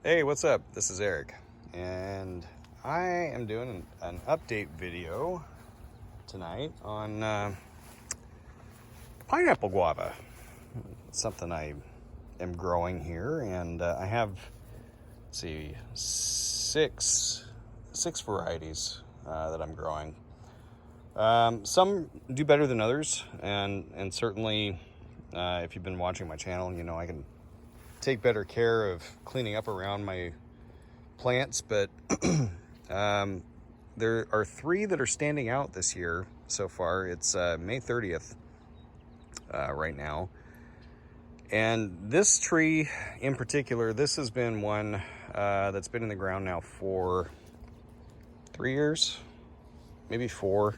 Hey, what's up? This is Eric, and I am doing an update video tonight on pineapple guava. It's something I am growing here, and I have, let's see, six varieties that I'm growing. Some do better than others, and certainly, if you've been watching my channel, you know I can take better care of cleaning up around my plants, but there are three that are standing out this year so far. It's May 30th right now, and this tree in particular, this has been one that's been in the ground now for 3 years, maybe 4.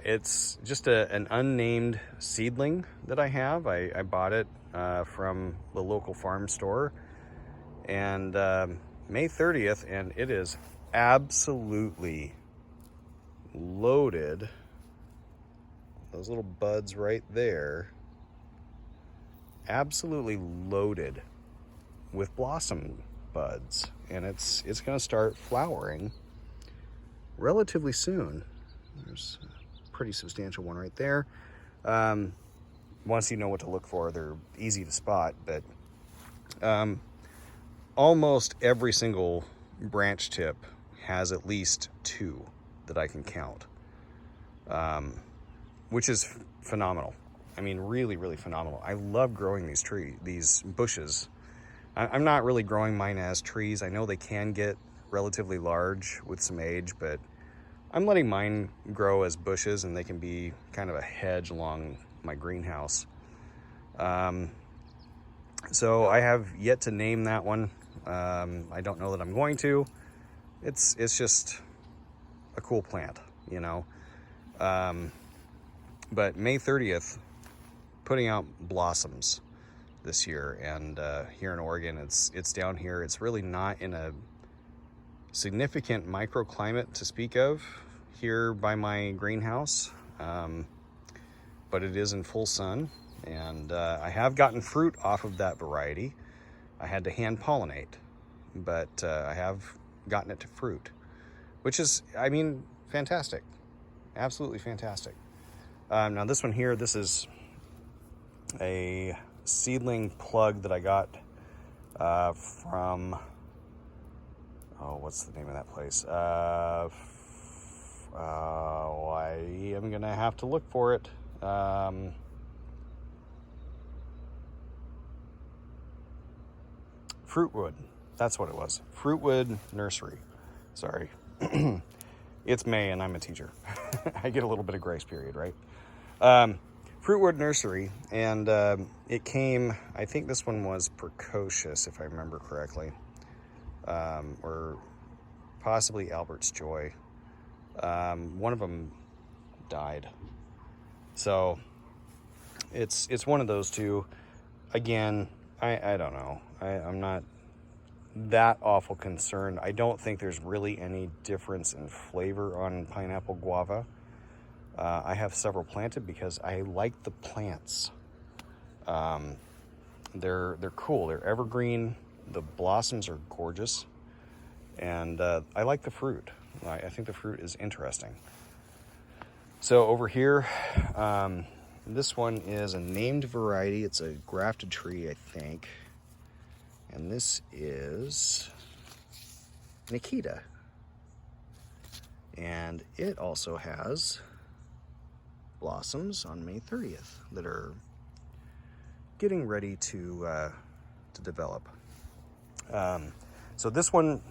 It's just an unnamed seedling that I have. I bought it from the local farm store, and May 30th, and it is absolutely loaded. Those little buds right there, absolutely loaded with blossom buds, and it's going to start flowering relatively soon. There's a pretty substantial one right there. Once you know what to look for, they're easy to spot, but almost every single branch tip has at least 2 that I can count, which is phenomenal. I mean, really, really phenomenal. I love growing these bushes. I'm not really growing mine as trees. I know they can get relatively large with some age, but I'm letting mine grow as bushes, and they can be kind of a hedge along my greenhouse. So I have yet to name that one. I don't know that I'm going to. It's just a cool plant, you know. But May 30th, putting out blossoms this year, and here in Oregon, it's down here. It's really not in a significant microclimate to speak of here by my greenhouse, but it is in full sun, and I have gotten fruit off of that variety. I had to hand pollinate, but I have gotten it to fruit, which is, I mean, fantastic. Absolutely fantastic. Now this one here, this is a seedling plug that I got from, oh, what's the name of that place? I am gonna have to look for it. Fruitwood, that's what it was. Fruitwood Nursery. Sorry. It's May and I'm a teacher. I get a little bit of grace period, right? Fruitwood Nursery, and it came, I think this one was precocious, if I remember correctly, or possibly Albert's Joy. One of them died, so it's one of those two. Again, I don't know. I'm not that awful concerned. I don't think there's really any difference in flavor on pineapple guava. I have several planted because I like the plants. They're cool. They're evergreen. The blossoms are gorgeous, and I like the fruit. I think the fruit is interesting. So over here, this one is a named variety. It's a grafted tree, I think. And this is Nikita. And it also has blossoms on May 30th that are getting ready to develop. So this one,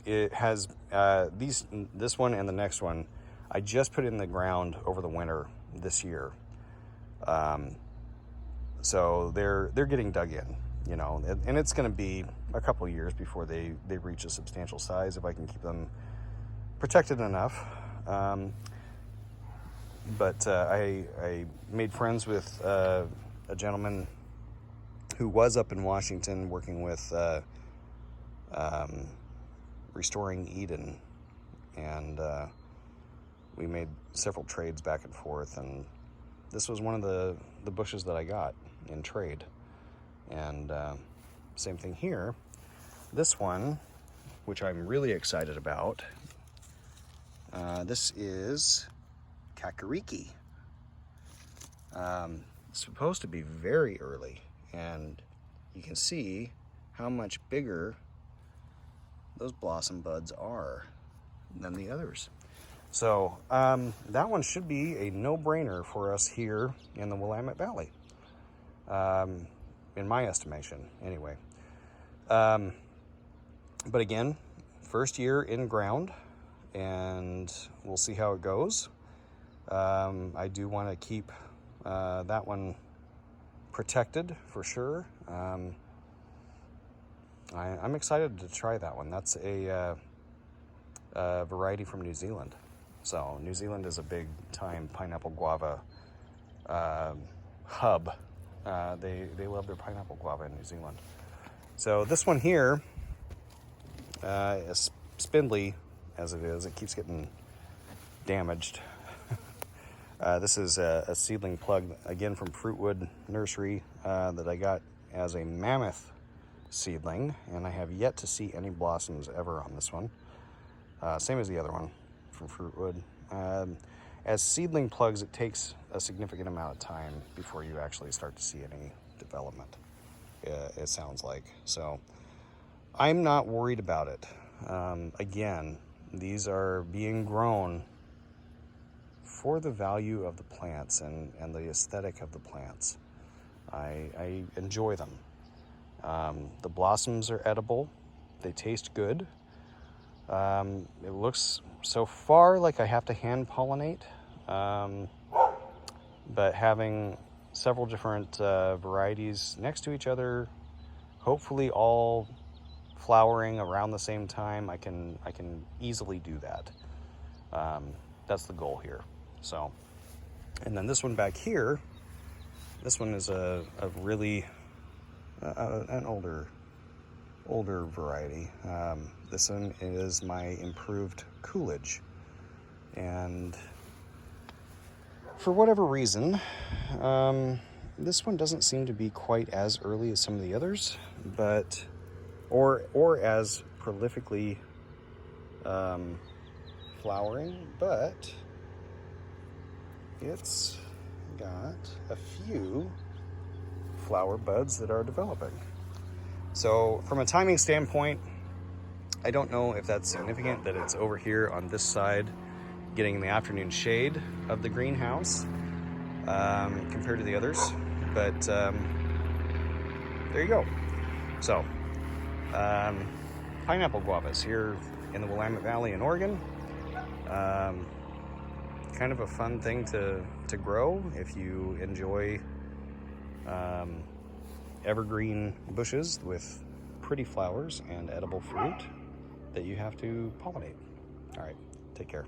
it has this one and the next one I just put in the ground over the winter this year. So they're getting dug in, you know, and it's going to be a couple of years before they reach a substantial size if I can keep them protected enough. But I made friends with a gentleman who was up in Washington working with Restoring Eden, and we made several trades back and forth, and this was one of the bushes that I got in trade. And same thing here. this one, which I'm really excited about, this is kakariki. It's supposed to be very early, and you can see how much bigger those blossom buds are than the others. So that one should be a no-brainer for us here in the Willamette Valley, in my estimation, anyway. But again, first year in ground, and we'll see how it goes. I do want to keep that one protected for sure. I'm excited to try that one. That's a variety from New Zealand. So New Zealand is a big time pineapple guava hub. They love their pineapple guava in New Zealand. So this one here, as spindly as it is, it keeps getting damaged. This is a seedling plug, again from Fruitwood Nursery, that I got as a mammoth seedling, and I have yet to see any blossoms ever on this one. Same as the other one from Fruitwood. As seedling plugs, it takes a significant amount of time before you actually start to see any development, it sounds like. So I'm not worried about it. Again, these are being grown for the value of the plants and the aesthetic of the plants. I enjoy them. The blossoms are edible. They taste good. It looks so far like I have to hand pollinate, but having several different varieties next to each other, hopefully all flowering around the same time, I can easily do that. That's the goal here. So, and then this one back here, this one is a really an older variety. This one is my improved Coolidge, and for whatever reason, this one doesn't seem to be quite as early as some of the others, but or as prolifically flowering, but it's got a few flower buds that are developing. So from a timing standpoint, I don't know if that's significant that it's over here on this side getting the afternoon shade of the greenhouse compared to the others, but there you go. So pineapple guavas here in the Willamette Valley in Oregon. Kind of a fun thing to grow if you enjoy evergreen bushes with pretty flowers and edible fruit that you have to pollinate. All right, take care.